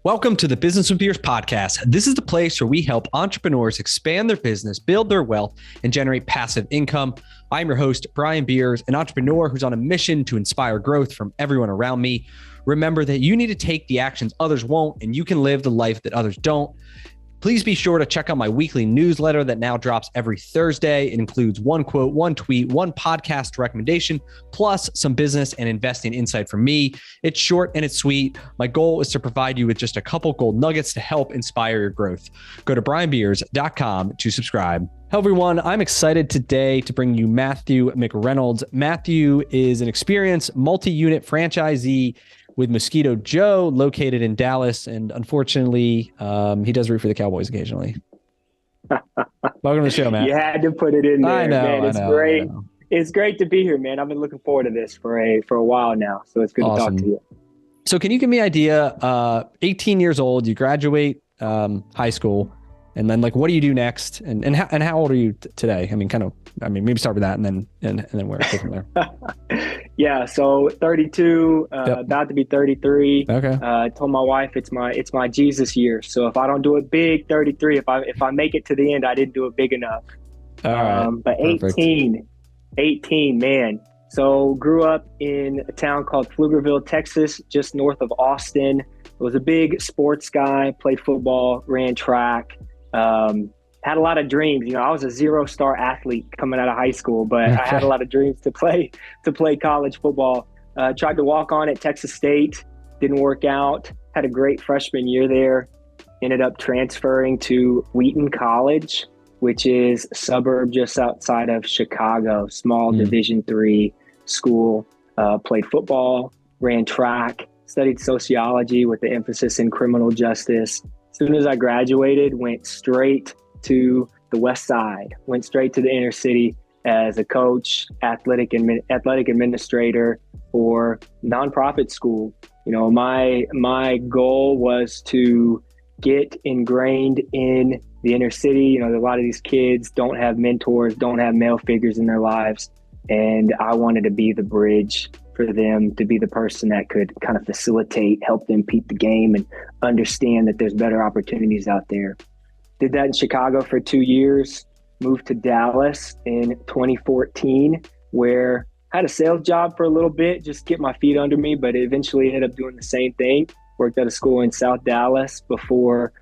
Welcome to the Business with Beers podcast. This is the place where we help entrepreneurs expand their business, build their wealth, and generate passive income. I'm your host, Brian Beers, an entrepreneur who's on a mission to inspire growth from everyone around me. Remember that you need to take the actions others won't, and you can live the life that others don't. Please be sure to check out my weekly newsletter that now drops every Thursday. It includes one quote, one tweet, one podcast recommendation, plus some business and investing insight from me. It's short and it's sweet. My goal is to provide you with just a couple gold nuggets to help inspire your growth. Go to brianbeers.com to subscribe. Hello, everyone. I'm excited today to bring you Matthew McReynolds. Matthew is an experienced multi-unit franchisee with Mosquito Joe, located in Dallas. And unfortunately, he does root for the Cowboys occasionally. Welcome to the show, Matt. You had to put it in there, man. It's great. I know. It's great to be here, man. I've been looking forward to this for a while now. So it's good to talk to you. So can you give me an idea? 18 years old, you graduate high school, and then what do you do next? And how old are you today? Maybe start with that and then where from there. Yeah, so 32, about to be 33. Okay. I told my wife it's my Jesus year. So if I don't do it big, 33. If I make it to the end, I didn't do it big enough. All right. But Perfect. 18, man. So grew up in a town called Pflugerville, Texas, just north of Austin. I was a big sports guy, played football, ran track. Had a lot of dreams. I was a 0-star athlete coming out of high school, but I had a lot of dreams to play college football. Tried to walk on at Texas State, didn't work out. Had a great freshman year there. Ended up transferring to Wheaton College, which is a suburb just outside of Chicago, small Division III school. Played football, ran track, studied sociology with the emphasis in criminal justice. As soon as I graduated, went straight to the West Side, went straight to the inner city as a coach, athletic administrator for nonprofit school. My goal was to get ingrained in the inner city. A lot of these kids don't have mentors, don't have male figures in their lives. And I wanted to be the bridge for them, to be the person that could kind of facilitate, help them peep the game and understand that there's better opportunities out there. Did that in Chicago for 2 years, moved to Dallas in 2014, where I had a sales job for a little bit, just get my feet under me, but eventually ended up doing the same thing. Worked at a school in South Dallas before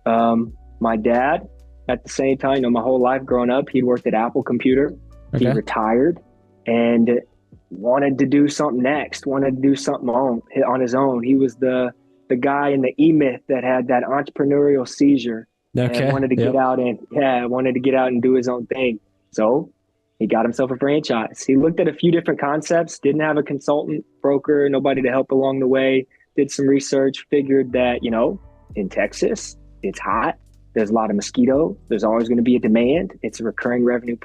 my dad. At the same time, my whole life growing up, he'd worked at Apple Computer. Okay. He retired and wanted to do something next, wanted to do something on his own. He was the guy in the E-Myth that had that entrepreneurial seizure. Okay. And wanted to get out and do his own thing. So he got himself a franchise. He looked at a few different concepts, didn't have a consultant, broker, nobody to help along the way, did some research, figured that, in Texas, it's hot. There's a lot of mosquito. There's always going to be a demand. It's a recurring revenue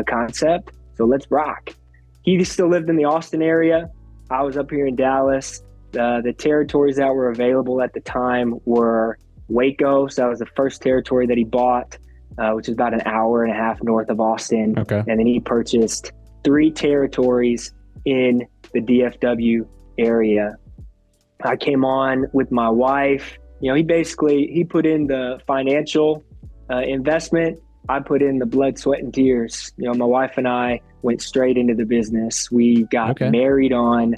concept. So let's rock. He still lived in the Austin area. I was up here in Dallas. The territories that were available at the time were Waco. So that was the first territory that he bought, which is about an hour and a half north of Austin. Okay. And then he purchased 3 territories in the DFW area. I came on with my wife. He put in the financial investment. I put in the blood, sweat, and tears. My wife and I went straight into the business. We got married on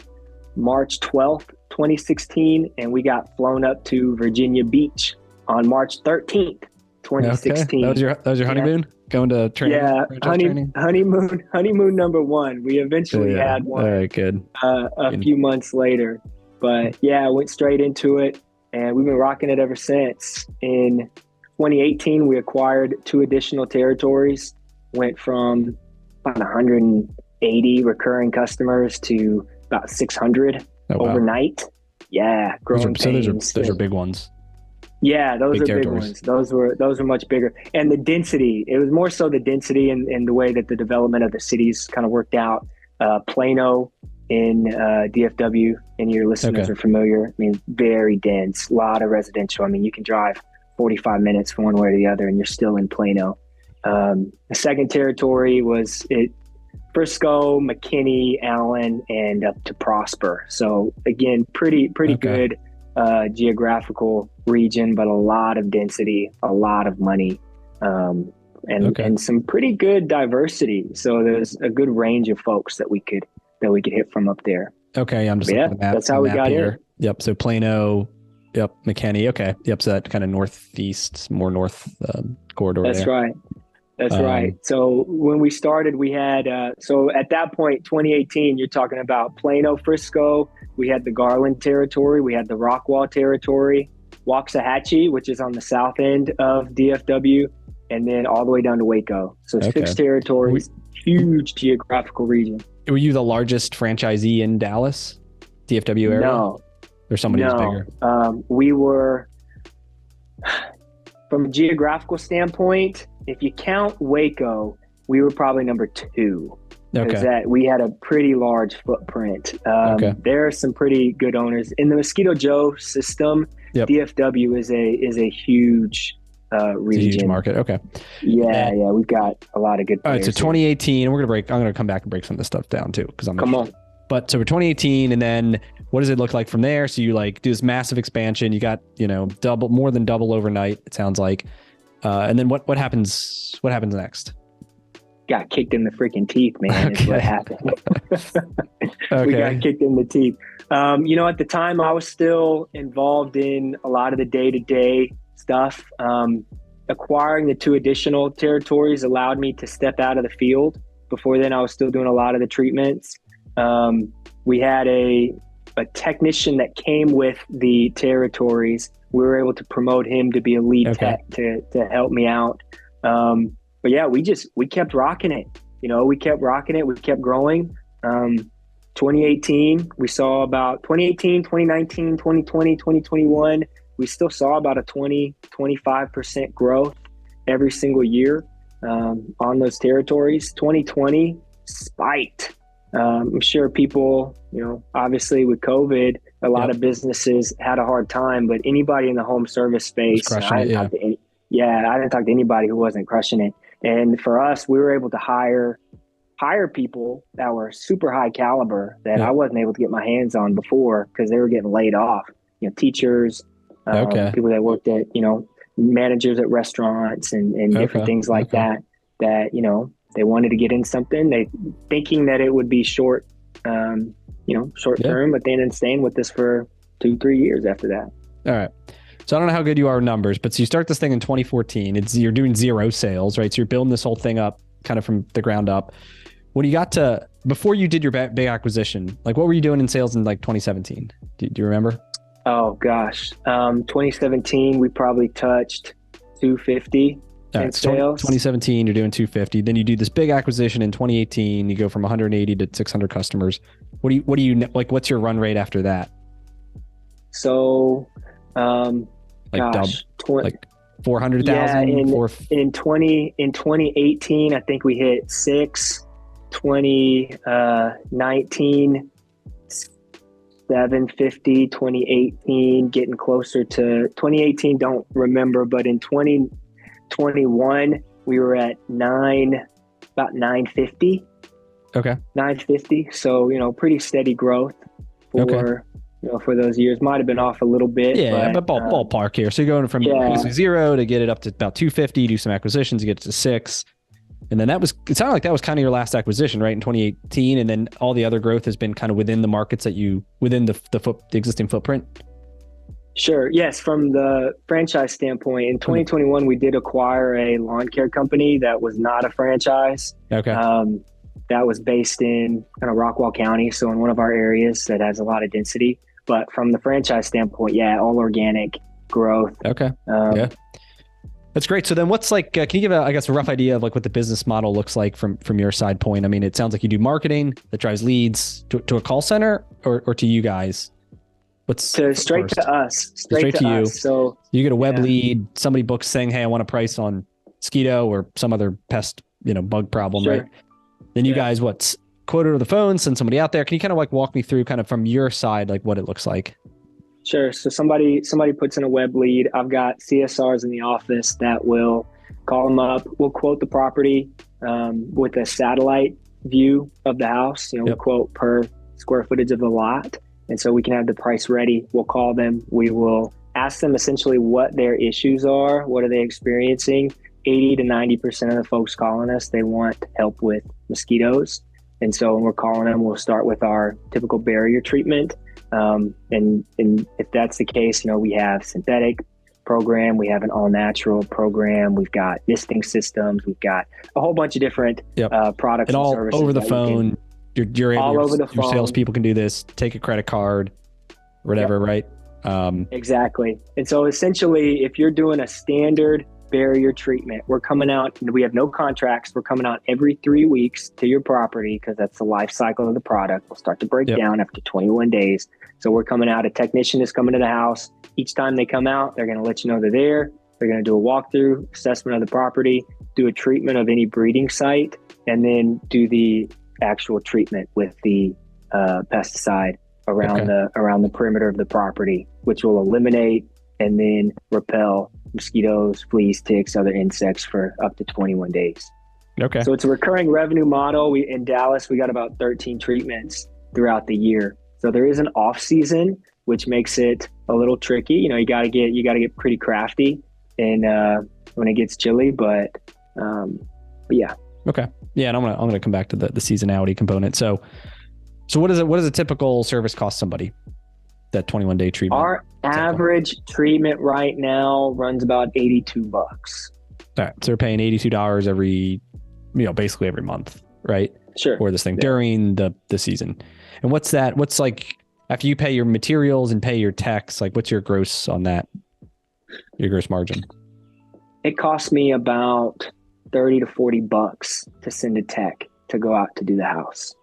March 12th, 2016, and we got flown up to Virginia Beach on March 13th, 2016. Okay. That was your honeymoon? Yeah. Going to training? Yeah, honeymoon number 1. We eventually had one. All right, good. A few months later. But yeah, I went straight into it, and we've been rocking it ever since. In 2018, we acquired 2 additional territories, went from about 180 recurring customers to about 600 overnight. Yeah, growing pains. Those are big ones. Yeah, those are big ones. Those were much bigger. And the density, it was more so the density and the way that the development of the cities kind of worked out. Plano in DFW, and your listeners are familiar. Very dense, a lot of residential. You can drive 45 minutes from one way or the other and you're still in Plano. The second territory was Frisco, McKinney, Allen, and up to Prosper. So again, pretty good geographical region, but a lot of density, a lot of money, and some pretty good diversity. So there's a good range of folks that we could hit from up there. Okay, I'm just looking at the map. That's how we got here. in. Yep. So Plano. Yep. McKinney. Okay. Yep. So that kind of northeast, more north corridor. That's there. right. That's right. So when we started, we had, so at that point, 2018, you're talking about Plano, Frisco. We had the Garland territory. We had the Rockwall territory, Waxahachie, which is on the south end of DFW, and then all the way down to Waco. So 6 territories, huge geographical region. Were you the largest franchisee in Dallas, DFW area? No. There's somebody who's bigger. We were, from a geographical standpoint, if you count Waco, we were probably number 2. Because that we had a pretty large footprint. There are some pretty good owners in the Mosquito Joe system. Yep. DFW is a huge region. It's a huge market. Okay. Yeah, we've got a lot of good players. All right, so 2018, I'm gonna come back and break some of this stuff down too, because I'm come on. But so for 2018, and then what does it look like from there? So you like do this massive expansion. You got more than double overnight. It sounds like, and then what happens? What happens next? Got kicked in the freaking teeth, man. Is what happened. We got kicked in the teeth. At the time, I was still involved in a lot of the day-to-day stuff. Acquiring the 2 additional territories allowed me to step out of the field. Before then, I was still doing a lot of the treatments. We had a technician that came with the territories. We were able to promote him to be a lead tech to help me out. But yeah, we kept rocking it. We kept rocking it. We kept growing. 2018, we saw about 2018, 2019, 2020, 2021. We still saw about a 25% growth every single year on those territories. 2020 spiked. I'm sure people, obviously with COVID, a lot of businesses had a hard time, but anybody in the home service space, I didn't talk to anybody who wasn't crushing it. And for us, we were able to hire people that were super high caliber that I wasn't able to get my hands on before because they were getting laid off. Teachers, people that worked at, managers at restaurants and different things like that, they wanted to get in something, thinking that it would be short term, but they ended up staying with us for 2-3 years after that. All right. So I don't know how good you are with numbers, but so you start this thing in 2014. You're doing 0 sales, right? So you're building this whole thing up kind of from the ground up. When you got to, before you did your big acquisition, like what were you doing in sales in like 2017? Do you remember? Oh gosh. 2017, we probably touched 250 in sales. 2017, you're doing 250. Then you do this big acquisition in 2018. You go from 180 to 600 customers. What do you like? What's your run rate after that? So, like 400,000. In 2018, I think we hit 6. 2019, 750. 2018, getting closer to 2018. Don't remember, but in 2021, we were at about 950. Okay. 950. So pretty steady growth for. For those years. Might have been off a little bit. Yeah, but ballpark here. So you're going from basically 0 to get it up to about 250, do some acquisitions, you get to 6. And then it sounded like that was kind of your last acquisition, right, in 2018. And then all the other growth has been kind of within the markets within the existing footprint. Sure. Yes. From the franchise standpoint, in 2021, we did acquire a lawn care company that was not a franchise. Okay. That was based in kind of Rockwall County. So in one of our areas that has a lot of density. But from the franchise standpoint, all organic growth. Okay. That's great. So then what's like, can you give a rough idea of like what the business model looks like from your side point? I mean, it sounds like you do marketing that drives leads to a call center or to you guys. Straight to us. Straight to you. So you get a web lead, somebody books saying, hey, I want a price on mosquito or some other pest, bug problem, right? Then you guys, quote it over the phone, send somebody out there. Can you kind of like walk me through kind of from your side, like what it looks like? Sure. So somebody puts in a web lead. I've got CSRs in the office that will call them up. We'll quote the property with a satellite view of the house. We'll quote per square footage of the lot. And so we can have the price ready. We'll call them. We will ask them essentially what their issues are. What are they experiencing? 80 to 90% of the folks calling us, they want help with mosquitoes. And so when we're calling them, we'll start with our typical barrier treatment. And if that's the case, we have synthetic program, we have an all natural program, we've got misting systems, we've got a whole bunch of different products and all services over the phone. You're able, all over the phone. Your salespeople can do this. Take a credit card, whatever, right? Exactly. And so essentially, if you're doing a standard barrier treatment, we're coming out, and we have no contracts. We're coming out every 3 weeks to your property because that's the life cycle of the product. We'll start to break down after 21 days. So we're coming out, a technician is coming to the house. Each time they come out, they're going to let you know they're there. They're going to do a walkthrough, assessment of the property, do a treatment of any breeding site, and then do the actual treatment with the pesticide around the perimeter of the property, which will eliminate and then repel mosquitoes, fleas, ticks, other insects for up to 21 days. Okay. So it's a recurring revenue model. In Dallas, we got about 13 treatments throughout the year. So there is an off season, which makes it a little tricky. You got to get pretty crafty and when it gets chilly, but yeah. Okay. Yeah. And I'm going to come back to the seasonality component. So what does a typical service cost somebody? That 21-day treatment? Our average treatment right now runs about $82. All right. So they're paying $82 every, basically every month, right? Sure. For this thing during the season. And what's like, after you pay your materials and pay your techs, like what's your gross on that? Your gross margin? It costs me about $30 to $40 to send a tech to go out to do the house.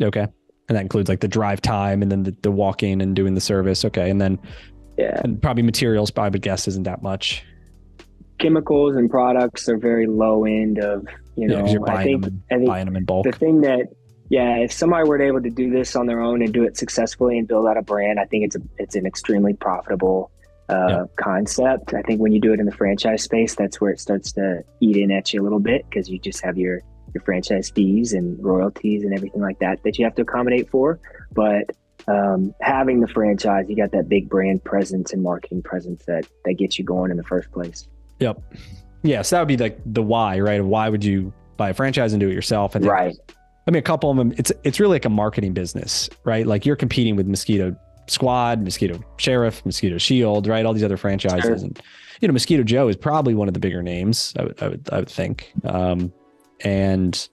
Okay. And that includes like the drive time and then the walking and doing the service. Okay. And then and probably materials, I would guess, isn't that much. Chemicals and products are very low end of, you're buying them in bulk. The thing that, if somebody were able to do this on their own and do it successfully and build out a brand, I think it's an extremely profitable concept. I think when you do it in the franchise space, that's where it starts to eat in at you a little bit because you just have your franchise fees and royalties and everything like that you have to accommodate for. But having the franchise, you got that big brand presence and marketing presence that gets you going in the first place. Yep. Yeah. So that would be like the why, right? Why would you buy a franchise and do it yourself? And right. I mean, a couple of them, it's really like a marketing business, right? Like you're competing with Mosquito Squad, Mosquito Sheriff, Mosquito Shield, right? All these other franchises. Sure. And, Mosquito Joe is probably one of the bigger names, I would think. And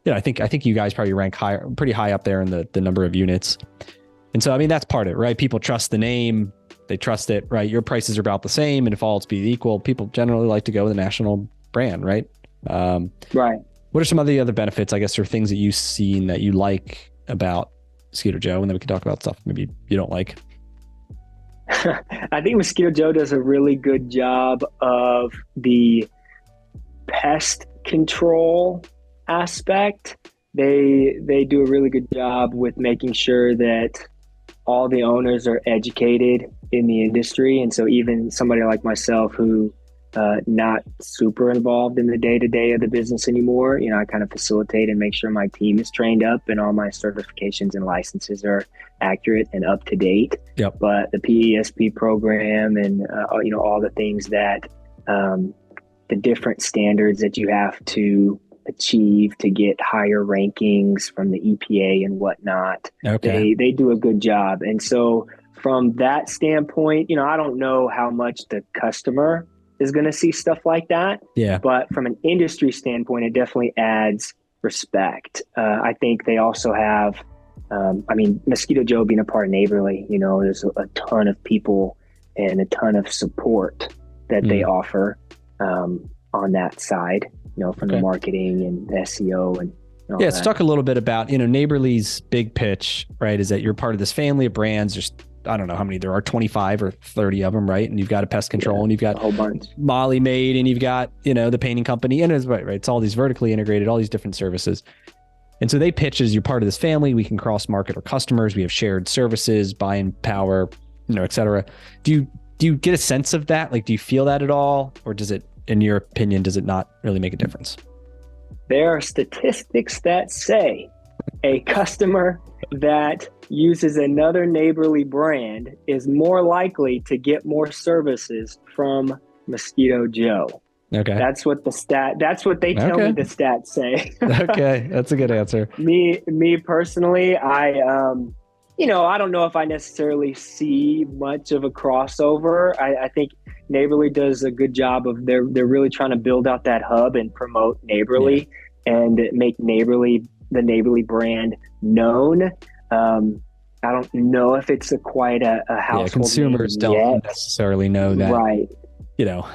I think you guys probably rank pretty high up there in the number of units. And so, I mean, that's part of it, right? People trust the name, they trust it, right? Your prices are about the same. And if all else be equal, people generally like to go with a national brand, right? Right. What are some of the other benefits, I guess, or things that you've seen that you like about Mosquito Joe? And then we can talk about stuff maybe you don't like. I think Mosquito Joe does a really good job of the pest control aspect. They do a really good job with making sure that all the owners are educated in the industry. And so even somebody like myself who not super involved in the day-to-day of the business anymore, I kind of facilitate and make sure my team is trained up and all my certifications and licenses are accurate and up to date. Yep. But the PESP program and all the things that the different standards that you have to achieve to get higher rankings from the EPA and whatnot. Okay. They do a good job. And so from that standpoint, I don't know how much the customer is going to see stuff like that. Yeah. But from an industry standpoint, it definitely adds respect. I think they also have, Mosquito Joe being a part of Neighborly, there's a ton of people and a ton of support that they offer on that side, from the marketing and the SEO and all let's talk a little bit about, Neighborly's big pitch, right? Is that you're part of this family of brands. There's, I don't know how many there are, 25 or 30 of them, right? And you've got a pest control and you've got a whole bunch. Molly Maid and you've got, the painting company and it's right. It's all these vertically integrated, all these different services. And so they pitch as you're part of this family. We can cross market our customers. We have shared services, buying power, et cetera. Do you get a sense of that? Like, do you feel that at all? Or does it, in your opinion, does it not really make a difference? There are statistics that say a customer that uses another neighborly brand is more likely to get more services from Mosquito Joe. Okay. That's what they tell me the stats say. Okay. That's a good answer. Me personally, I don't know if I necessarily see much of a crossover. I think Neighborly does a good job of they're really trying to build out that hub and promote Neighborly and make the Neighborly brand known. I don't know if it's quite a household consumers name don't yet. necessarily know that. Right.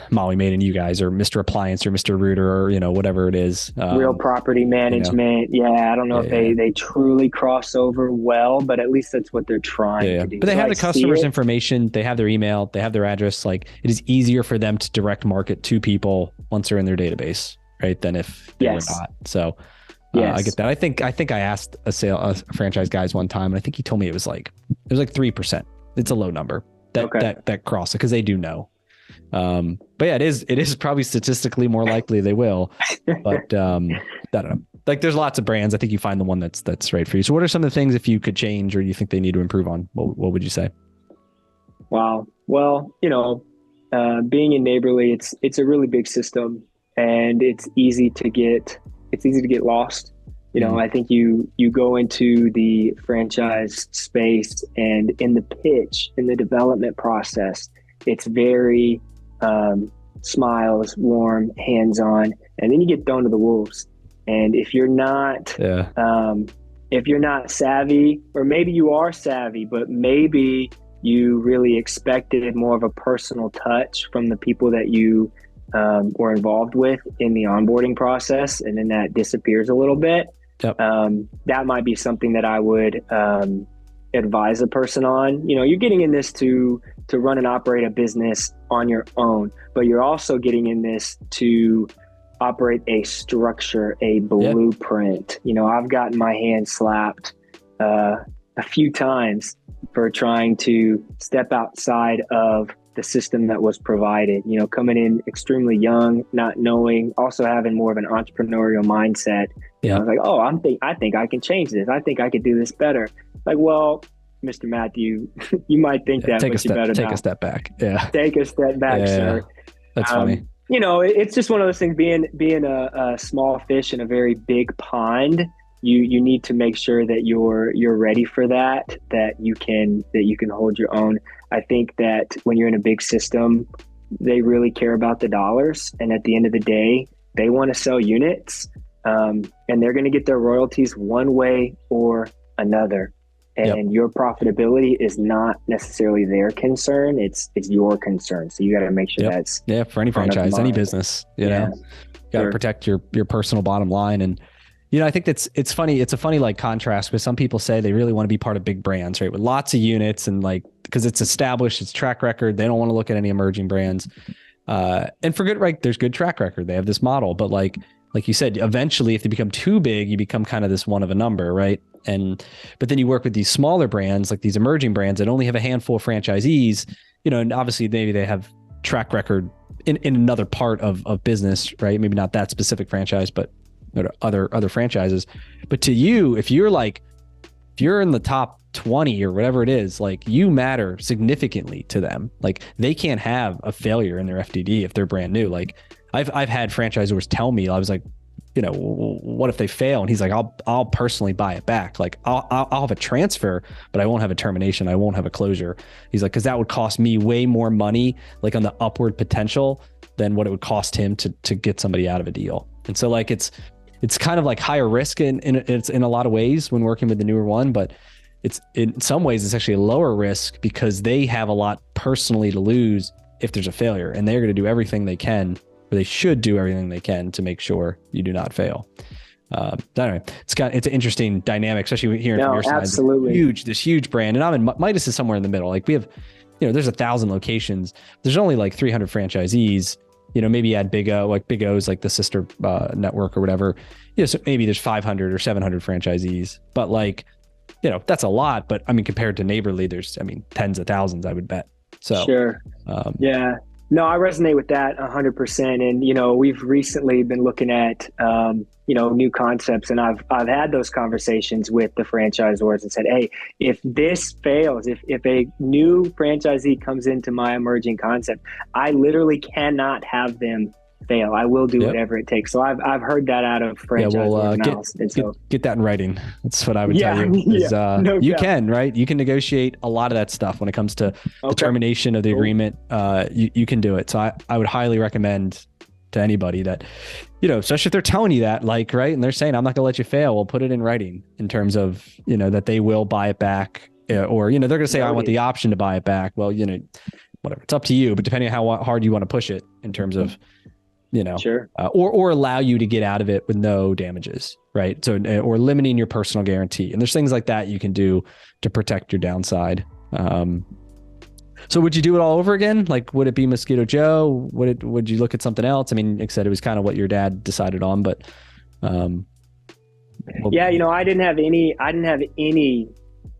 Molly Made and you guys, or Mr. Appliance or Mr. Rooter, or, whatever it is. Real property management. I don't know if they truly cross over well, but at least that's what they're trying to do. But they have the customer's information. They have their email. They have their address. Like, it is easier for them to direct market to people once they're in their database, right? Than if they were not. So I get that. I think I asked a franchise guys one time, and I think he told me it was like 3%. It's a low number that cross it, because they do know. But it is probably statistically more likely they will, but I don't know. Like, there's lots of brands. I think you find the one that's right for you. So what are some of the things, if you could change or you think they need to improve on, what would you say? Wow. Well, being in Neighborly, it's a really big system, and it's easy to get lost. I think you go into the franchise space, and in the pitch, in the development process, it's very smiles, warm, hands-on, and then you get thrown to the wolves. And if you're not savvy, or maybe you are savvy, but maybe you really expected more of a personal touch from the people that you were involved with in the onboarding process, and then that disappears a little bit. Yep. That might be something that I would advise a person on. You're getting in this to run and operate a business on your own, but you're also getting in this to operate a structure, a blueprint. I've gotten my hand slapped a few times for trying to step outside of the system that was provided, coming in extremely young, not knowing, also having more of an entrepreneurial mindset. I was like, I think I can change this. I think I could do this better. Like, well, Mr. Matthew, you might think that, but you better take a step back. Yeah. Take a step back, sir. That's funny. It's just one of those things, being a small fish in a very big pond. You need to make sure that you're ready for that you can hold your own. I think that when you're in a big system, they really care about the dollars. And at the end of the day, they want to sell units, and they're going to get their royalties one way or another. And your profitability is not necessarily their concern. It's your concern. So you got to make sure that's for any franchise, any business, you got to protect your personal bottom line. And, I think it's funny. It's a funny like contrast, because some people say they really want to be part of big brands, right? With lots of units, and like, because it's established, it's track record. They don't want to look at any emerging brands. And for good, right? There's good track record. They have this model, but like you said, eventually if they become too big, you become kind of this one of a number, right? But then you work with these smaller brands, like these emerging brands that only have a handful of franchisees, and obviously maybe they have track record in another part of business, right? Maybe not that specific franchise, but other franchises. But to you, if you're in the top 20 or whatever it is, like, you matter significantly to them. Like, they can't have a failure in their FDD if they're brand new. Like, I've had franchisors tell me, I was like, what if they fail? And he's like, I'll personally buy it back. Like, I'll have a transfer, but I won't have a termination. I won't have a closure. He's like, because that would cost me way more money, like on the upward potential, than what it would cost him to get somebody out of a deal. And so like, it's kind of like higher risk in a lot of ways when working with the newer one, but it's in some ways it's actually a lower risk, because they have a lot personally to lose if there's a failure, and they're going to do everything they can, or they should do everything they can to make sure you do not fail. Anyway, it's an interesting dynamic, especially hearing from your side. Absolutely. This huge brand. And I'm in Midas is somewhere in the middle. Like, we have, there's 1,000 locations. There's only like 300 franchisees. Maybe add Big O, like Big O's like the sister network or whatever. So maybe there's 500 or 700 franchisees, but like, that's a lot. But I mean, compared to Neighborly, there's, tens of thousands, I would bet. So sure. No, I resonate with that 100%. And, you know, we've recently been looking at, you know, new concepts, and I've had those conversations with the franchisors and said, hey, if this fails, if a new franchisee comes into my emerging concept, I literally cannot have them fail. I will do whatever it takes. So I've heard that out of franchisors. Get that in writing. That's what I would tell you. Is, you can, right? You can negotiate a lot of that stuff when it comes to the termination of the agreement. You can do it. So I would highly recommend to anybody that, you know, especially if they're telling you that, like, right, and they're saying, I'm not gonna let you fail. We'll put it in writing in terms of, you know, that they will buy it back, or, you know, they're gonna say, I want the option to buy it back. Well, you know, whatever, it's up to you, but depending on how hard you want to push it in terms of, you know, or allow you to get out of it with no damages, right? So, or limiting your personal guarantee. And there's things like that you can do to protect your downside. So would you do it all over again? Like, would it be Mosquito Joe? Would you look at something else? I mean, like I said, it was kind of what your dad decided on, but, yeah, you know, I didn't have any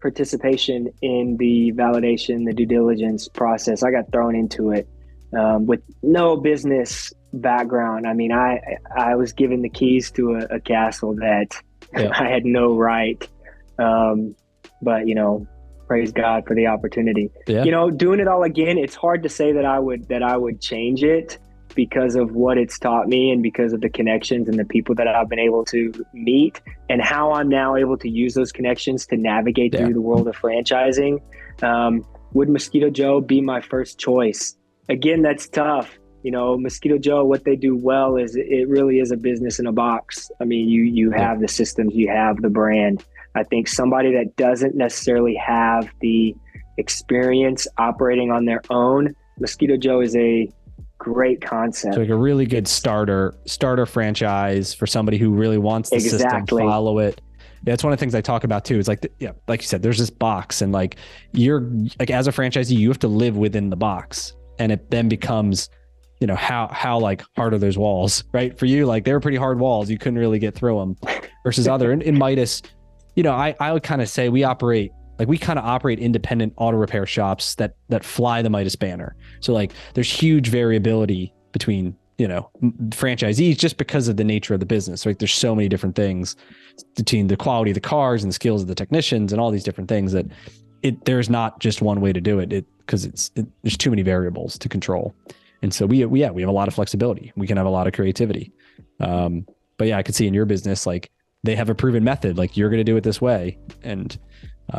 participation in the validation, the due diligence process. I got thrown into it, with no business background. I mean, I was given the keys to a castle that I had no right. But, you know, praise God for the opportunity. You know, doing it all again, it's hard to say that I would change it because of what it's taught me and because of the connections and the people that I've been able to meet and how I'm now able to use those connections to navigate through the world of franchising. Would Mosquito Joe be my first choice? Again, that's tough. You know, Mosquito Joe, what they do well is it really is a business in a box. I mean, you have the systems, you have the brand. I think somebody that doesn't necessarily have the experience operating on their own, Mosquito Joe is a great concept. So like a really good starter franchise for somebody who really wants the system, follow it. That's one of the things I talk about too. It's like, like you said, there's this box, and like you're like, as a franchisee, you have to live within the box, and it then becomes, you know, how like hard are those walls, right? For you, like they were pretty hard walls. You couldn't really get through them versus other in Midas. You know, I would kind of say we operate independent auto repair shops that fly the Midas banner. So like there's huge variability between, you know, franchisees just because of the nature of the business, right? There's so many different things between the quality of the cars and the skills of the technicians and all these different things that there's not just one way to do it because there's too many variables to control. And so we have a lot of flexibility. We can have a lot of creativity. But yeah, I could see in your business, like they have a proven method, like you're going to do it this way. And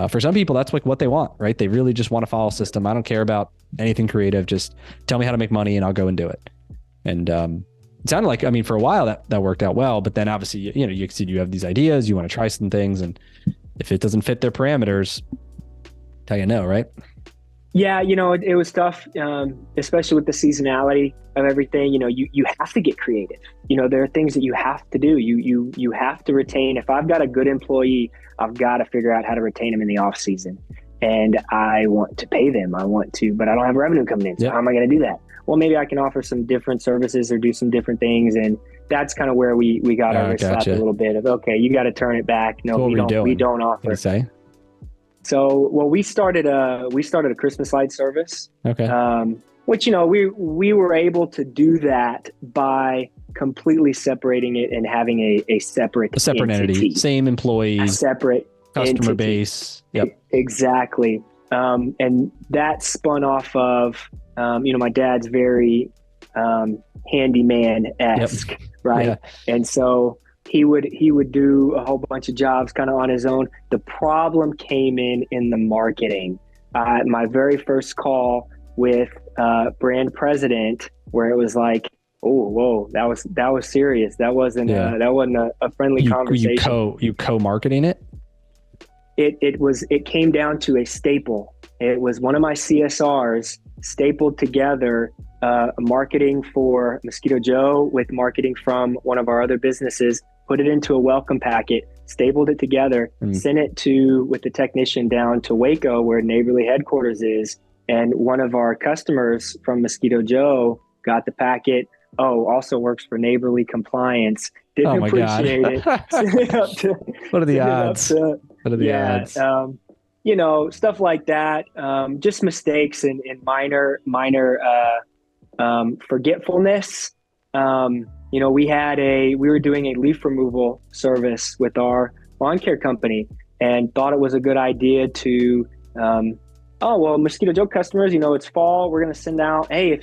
for some people, that's like what they want, right? They really just want to follow a system. I don't care about anything creative. Just tell me how to make money and I'll go and do it. And it sounded like, I mean, for a while that worked out well, but then obviously, you know, you have these ideas, you want to try some things. And if it doesn't fit their parameters, tell you no, right? Yeah, you know, it was tough, especially with the seasonality of everything. You know, you have to get creative. You know, there are things that you have to do. You have to retain. If I've got a good employee, I've got to figure out how to retain them in the off season. And I want to pay them. But I don't have revenue coming in. So how am I going to do that? Well, maybe I can offer some different services or do some different things. And that's kind of where we got our wrist slapped a little bit of, okay, you got to turn it back. No, we don't offer. So, well, we started a Christmas light service. Okay. Which, you know, we were able to do that by completely separating it and having a separate entity, same employees, a separate customer entity. Base. Yep. Exactly. And that spun off of, you know, my dad's very handyman-esque, right? Yeah. And so he would do a whole bunch of jobs kind of on his own. The problem came in the marketing. My very first call with brand president, where it was like, oh, whoa, that was serious. That wasn't a friendly conversation. You co-marketing it? It came down to a staple. It was one of my CSRs stapled together, marketing for Mosquito Joe with marketing from one of our other businesses, put it into a welcome packet, stapled it together, sent it with the technician down to Waco, where Neighborly headquarters is. And one of our customers from Mosquito Joe got the packet. Oh, also works for Neighborly Compliance. Didn't appreciate it. What are the odds? What are the odds? You know, stuff like that. Just mistakes and minor forgetfulness. We were doing a leaf removal service with our lawn care company and thought it was a good idea to, Mosquito Joe customers, it's fall. We're going to send out, hey,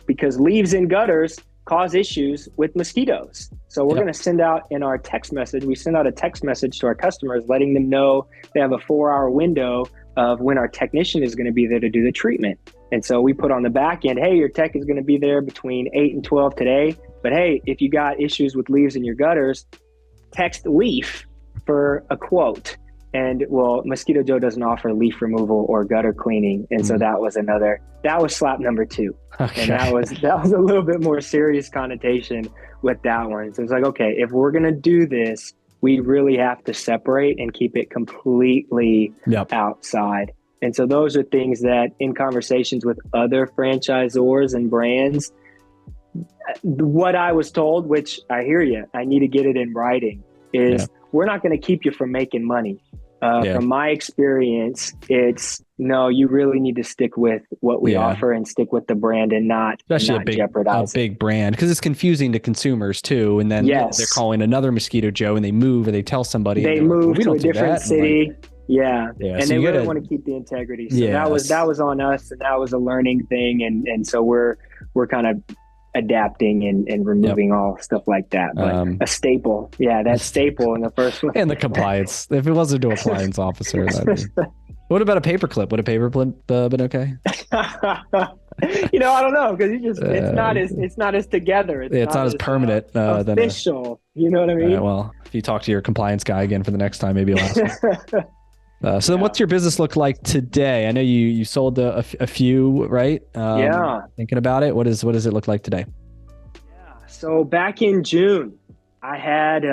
because leaves in gutters cause issues with mosquitoes. So we're going to send out in our text message, we send out a text message to our customers, letting them know they have a 4-hour window of when our technician is going to be there to do the treatment. And so we put on the back end, hey, your tech is going to be there between 8 and 12 today. But hey, if you got issues with leaves in your gutters, text leaf for a quote. And Mosquito Joe doesn't offer leaf removal or gutter cleaning. And so that was slap number 2. Okay. And that was a little bit more serious connotation with that one. So it's like, okay, if we're going to do this, we really have to separate and keep it completely outside. And so those are things that in conversations with other franchisors and brands, what I was told, which I hear you, I need to get it in writing, is we're not going to keep you from making money. From my experience, it's no, you really need to stick with what we offer and stick with the brand and not jeopardize a big brand, because it's confusing to consumers too. And then they're calling another Mosquito Joe and they move or they tell somebody they move to a different city. And so they really want to keep the integrity. So that was on us, and that was a learning thing. And so we're kind of adapting and removing all stuff like that. But a staple. Yeah, that staple in the first one. And the compliance. If it wasn't to appliance officer, what about a paperclip? Would a paperclip been okay? I don't know, because it's not as together. It's not as permanent. Official. You know what I mean? Well, if you talk to your compliance guy again for the next time, maybe you'll ask him. So then what's your business look like today? I know you sold a few, right? Thinking about it, what does it look like today? Yeah. So back in June, I had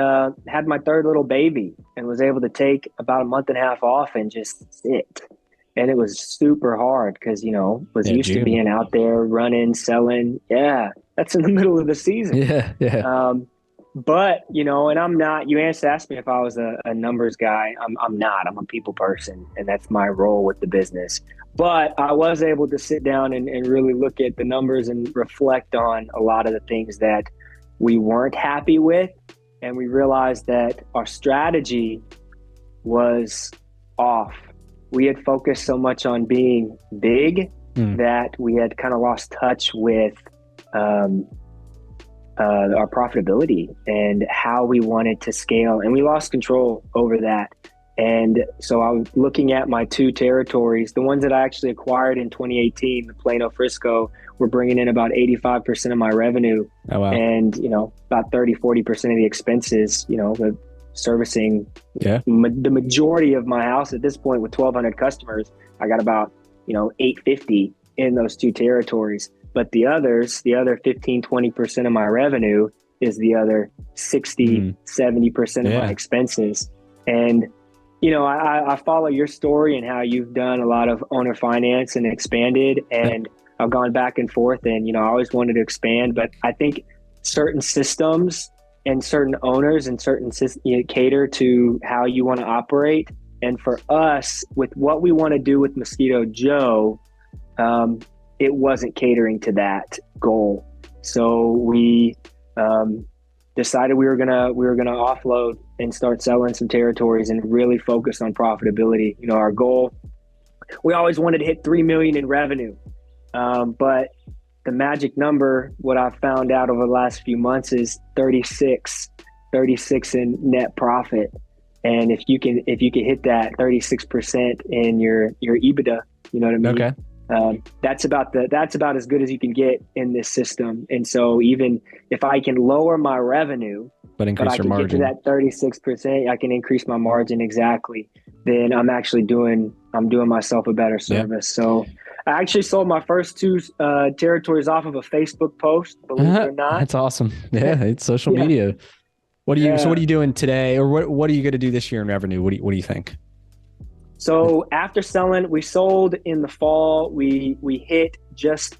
my third little baby and was able to take about a month and a half off and just sit. And it was super hard because, was used to being out there running, selling. Yeah, that's in the middle of the season. Yeah. But, and I'm not, you asked me if I was a numbers guy. I'm not. I'm a people person, and that's my role with the business. But I was able to sit down and really look at the numbers and reflect on a lot of the things that we weren't happy with. And we realized that our strategy was off. We had focused so much on being big that we had kind of lost touch with our profitability and how we wanted to scale, and we lost control over that. And so I was looking at my 2 territories, the ones that I actually acquired in 2018, the Plano, Frisco, were bringing in about 85% of my revenue. Oh, wow. And, about 30-40% of the expenses, the servicing the majority of my house at this point with 1,200 customers. I got about, $850 in those 2 territories. But the other 15-20% of my revenue is the other 60-70% of my expenses. And, I follow your story and how you've done a lot of owner finance and expanded, and I've gone back and forth, and, I always wanted to expand, but I think certain systems and certain owners and certain cater to how you want to operate. And for us, with what we want to do with Mosquito Joe, it wasn't catering to that goal. So we decided we were gonna offload and start selling some territories and really focus on profitability. Our goal, we always wanted to hit 3 million in revenue, but the magic number, what I've found out over the last few months, is 36 in net profit. And if you can hit that 36% in your EBITDA, you know what I mean? Okay. That's about as good as you can get in this system. And so even if I can lower my revenue, but I can get to that 36%, I can increase my margin. Exactly. Then I'm doing myself a better service. So I actually sold my first 2 territories off of a Facebook post, believe it or not. That's awesome. Yeah. It's social media. So what are you doing today, or what are you going to do this year in revenue? What do you think? So after selling, we sold in the fall. We hit just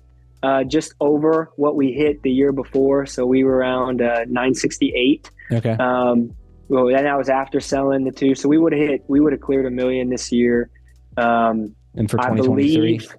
over what we hit the year before. So we were around 968. Okay. And that was after selling the 2. So we would have cleared $1 million this year. And for 2023, I believe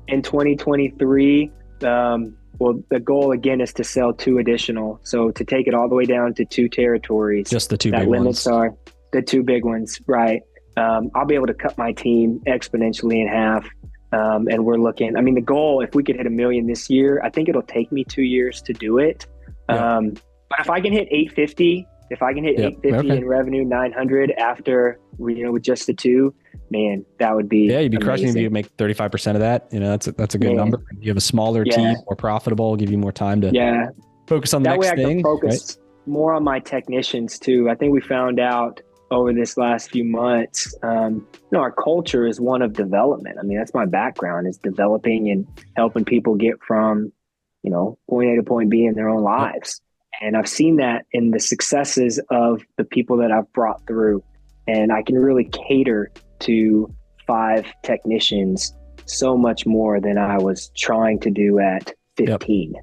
in 2023, Well, the goal again is to sell 2 additional. So to take it all the way down to 2 territories. Just the 2 that big limits ones. are the 2 big ones, right? I'll be able to cut my team exponentially in half. And we're looking, I mean, the goal, if we could hit 1 million this year, I think it'll take me 2 years to do it. Yeah. But if I can hit 850, in revenue, 900 after, with just the 2, man, that would be you'd be amazing. crushing if you make 35% of that. That's a good number. You have a smaller team, more profitable, give you more time to focus on the next thing. That way I can focus more on my technicians too. I think we found out over this last few months, our culture is one of development. I mean, that's my background, is developing and helping people get from, point A to point B in their own lives. And I've seen that in the successes of the people that I've brought through. And I can really cater to 5 technicians so much more than I was trying to do at 15.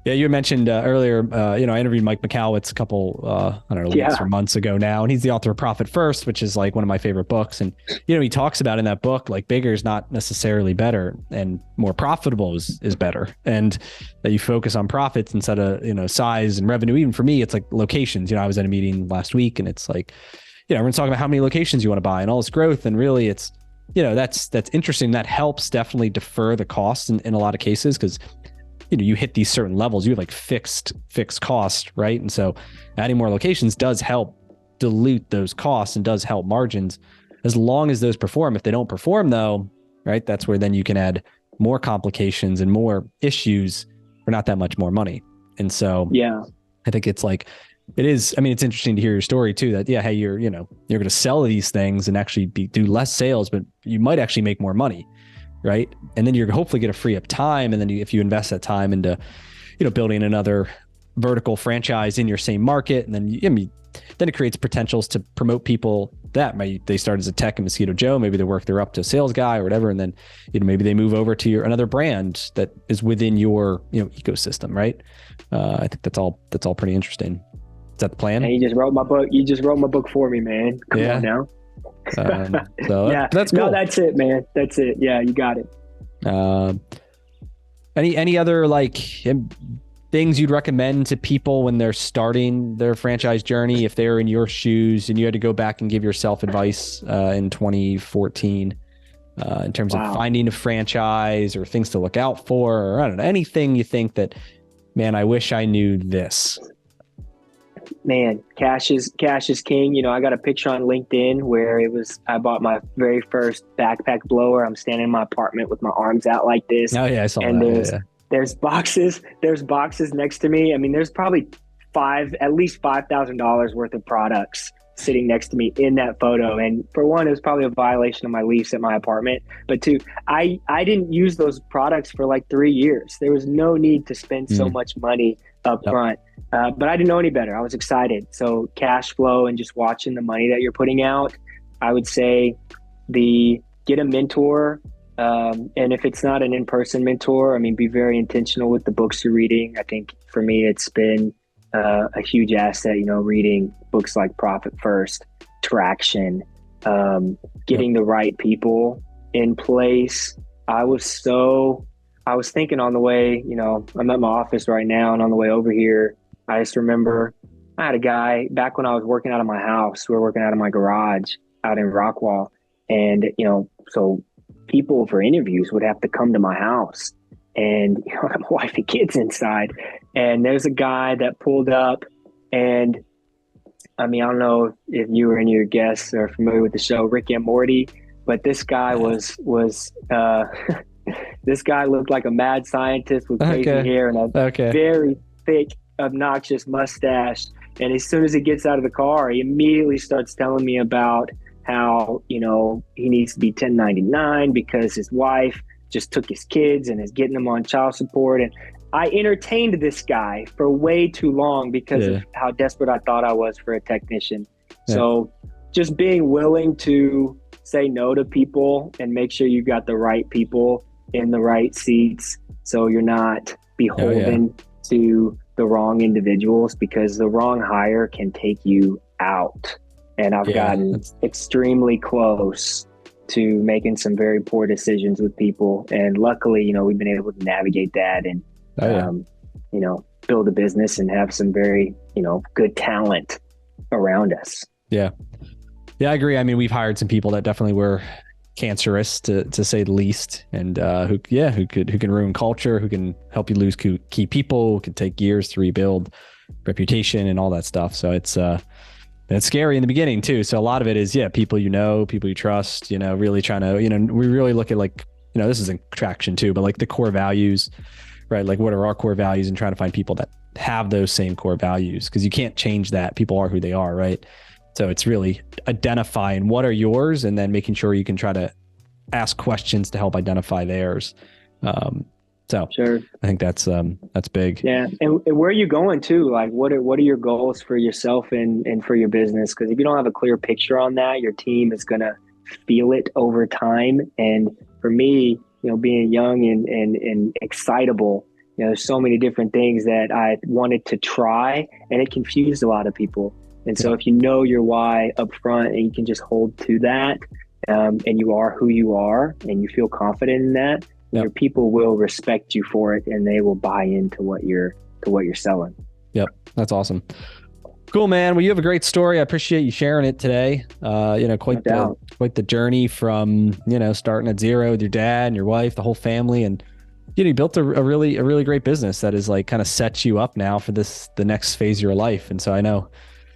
Yeah, you mentioned earlier, I interviewed Mike McCowitz a couple, weeks or months ago now, and he's the author of Profit First, which is like one of my favorite books. And, he talks about in that book, like bigger is not necessarily better and more profitable is better. And that you focus on profits instead of, size and revenue. Even for me, it's like locations. I was at a meeting last week and it's like, everyone's talking about how many locations you want to buy and all this growth. And really it's, that's interesting. That helps definitely defer the costs in a lot of cases, because you hit these certain levels, you have like fixed cost, right? And so adding more locations does help dilute those costs and does help margins, as long as those perform. If they don't perform though, right, that's where then you can add more complications and more issues for not that much more money. And so I think it's like, it's interesting to hear your story too, that, hey, you're going to sell these things and actually do less sales, but you might actually make more money. Right. And then you're hopefully going to free up time. And then if you invest that time into, building another vertical franchise in your same market, and then then it creates potentials to promote people that they start as a tech in Mosquito Joe. Maybe they work their up to a sales guy or whatever. And then, maybe they move over to another brand that is within your, ecosystem. Right. I think that's all pretty interesting. Is that the plan? And you just wrote my book for me, man. Come on now. So that's cool. No, that's it, man. That's it. Yeah, you got it. Any other like things you'd recommend to people when they're starting their franchise journey, if they're in your shoes and you had to go back and give yourself advice in 2014 in terms of finding a franchise or things to look out for, or I don't know, anything you think that, man, I wish I knew this? Man, cash is king. I got a picture on LinkedIn where I bought my very first backpack blower. I'm standing in my apartment with my arms out like this. Oh yeah, I saw and that. There's boxes next to me. I mean, there's probably at least $5,000 worth of products sitting next to me in that photo. And for one, it was probably a violation of my lease at my apartment. But two, I didn't use those products for like 3 years. There was no need to spend so much money up front. But I didn't know any better. I was excited. So cash flow and just watching the money that you're putting out, I would say get a mentor. And if it's not an in-person mentor, be very intentional with the books you're reading. I think for me, it's been a huge asset, reading books like Profit First, Traction, getting the right people in place. I was thinking on the way, I'm at my office right now, and on the way over here, I just remember I had a guy back when I was working out of my house. We were working out of my garage out in Rockwall. And, so people for interviews would have to come to my house, and, I have my wife and kids inside. And there's a guy that pulled up, and I don't know if you or any of your guests are familiar with the show Rick and Morty, but this guy was this guy looked like a mad scientist with crazy hair and a very thick, obnoxious mustache. And as soon as he gets out of the car, he immediately starts telling me about how, he needs to be 1099 because his wife just took his kids and is getting them on child support. And I entertained this guy for way too long because of how desperate I thought I was for a technician. Yeah. So just being willing to say no to people and make sure you got the right people in the right seats, so you're not beholden to the wrong individuals, because the wrong hire can take you out. And I've gotten extremely close to making some very poor decisions with people. And luckily, we've been able to navigate that and, build a business and have some very, good talent around us. Yeah. Yeah, I agree. I mean, we've hired some people that definitely were cancerous to say the least. And who can ruin culture, who can help you lose key people, who can take years to rebuild reputation and all that stuff. So it's scary in the beginning too. So a lot of it is, people people you trust, really trying to, we really look at this is in traction too, but like the core values, right? Like what are our core values, and trying to find people that have those same core values, because you can't change that. People are who they are, right? So it's really identifying what are yours and then making sure you can try to ask questions to help identify theirs. So sure. I think that's big. Yeah. And where are you going to? Like, what are your goals for yourself and for your business? Because if you don't have a clear picture on that, your team is going to feel it over time. And for me, being young and excitable, there's so many different things that I wanted to try, and it confused a lot of people. And so if you know your why up front and you can just hold to that, and you are who you are and you feel confident in that, your people will respect you for it, and they will buy into what you're selling. Yep. That's awesome. Cool, man. Well, you have a great story. I appreciate you sharing it today. Quite the journey from, starting at zero with your dad and your wife, the whole family. And, you built a really great business that is like kind of sets you up now for the next phase of your life. And so I know,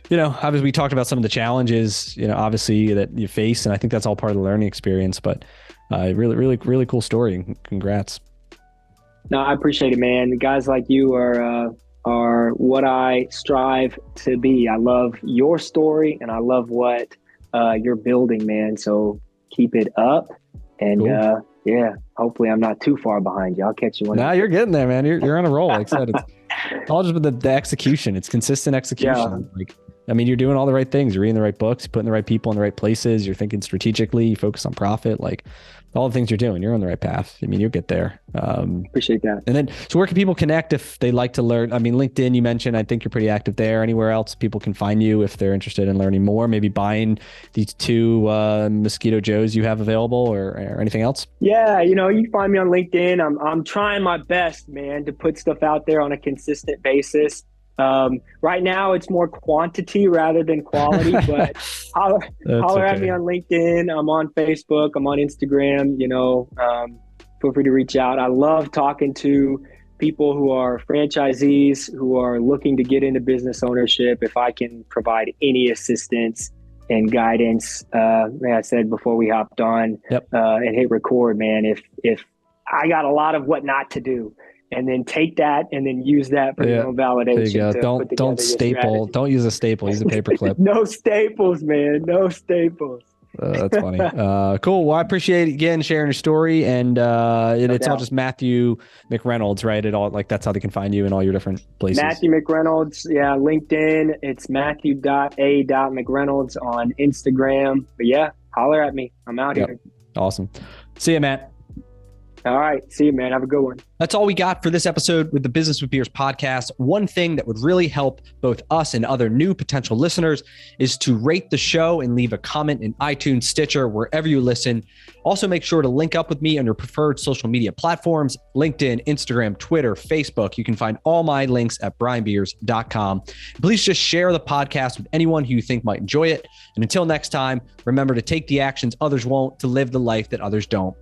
obviously we talked about some of the challenges, obviously that you face, and I think that's all part of the learning experience, but really cool story, and congrats. No, I appreciate it, man. The guys like you are what I strive to be. I love your story and I love what you're building, man. So keep it up, and cool. Hopefully I'm not too far behind you. I'll catch you one. No, you're getting there, man. You're on a roll. Like I said, it's all just with the execution. It's consistent execution. Yeah. You're doing all the right things. You're reading the right books, you're putting the right people in the right places. You're thinking strategically, you focus on profit, like all the things you're doing, you're on the right path. You'll get there. Appreciate that. And then, so where can people connect if they like to learn? LinkedIn, you mentioned, I think you're pretty active there. Anywhere else people can find you if they're interested in learning more, maybe buying these 2 Mosquito Joes you have available, or anything else? Yeah. You can find me on LinkedIn. I'm trying my best, man, to put stuff out there on a consistent basis. Right now it's more quantity rather than quality, but holler at me on LinkedIn. I'm on Facebook. I'm on Instagram. Feel free to reach out. I love talking to people who are franchisees, who are looking to get into business ownership. If I can provide any assistance and guidance, like I said before we hopped on and hit record, man, if I got a lot of what not to do, and then take that and then use that for your own validation. There you go. Don't staple. Don't use a staple. Use a paper clip. No staples, man. No staples. That's funny. Cool. Well, I appreciate again sharing your story, and it's all just Matthew McReynolds, right? It all, like, that's how they can find you in all your different places. Matthew McReynolds. Yeah. LinkedIn. It's Matthew.a.McReynolds on Instagram. But holler at me. I'm out here. Awesome. See you, Matt. All right. See you, man. Have a good one. That's all we got for this episode with the Business with Beers podcast. One thing that would really help both us and other new potential listeners is to rate the show and leave a comment in iTunes, Stitcher, wherever you listen. Also, make sure to link up with me on your preferred social media platforms, LinkedIn, Instagram, Twitter, Facebook. You can find all my links at brianbeers.com. Please just share the podcast with anyone who you think might enjoy it. And until next time, remember to take the actions others won't, to live the life that others don't.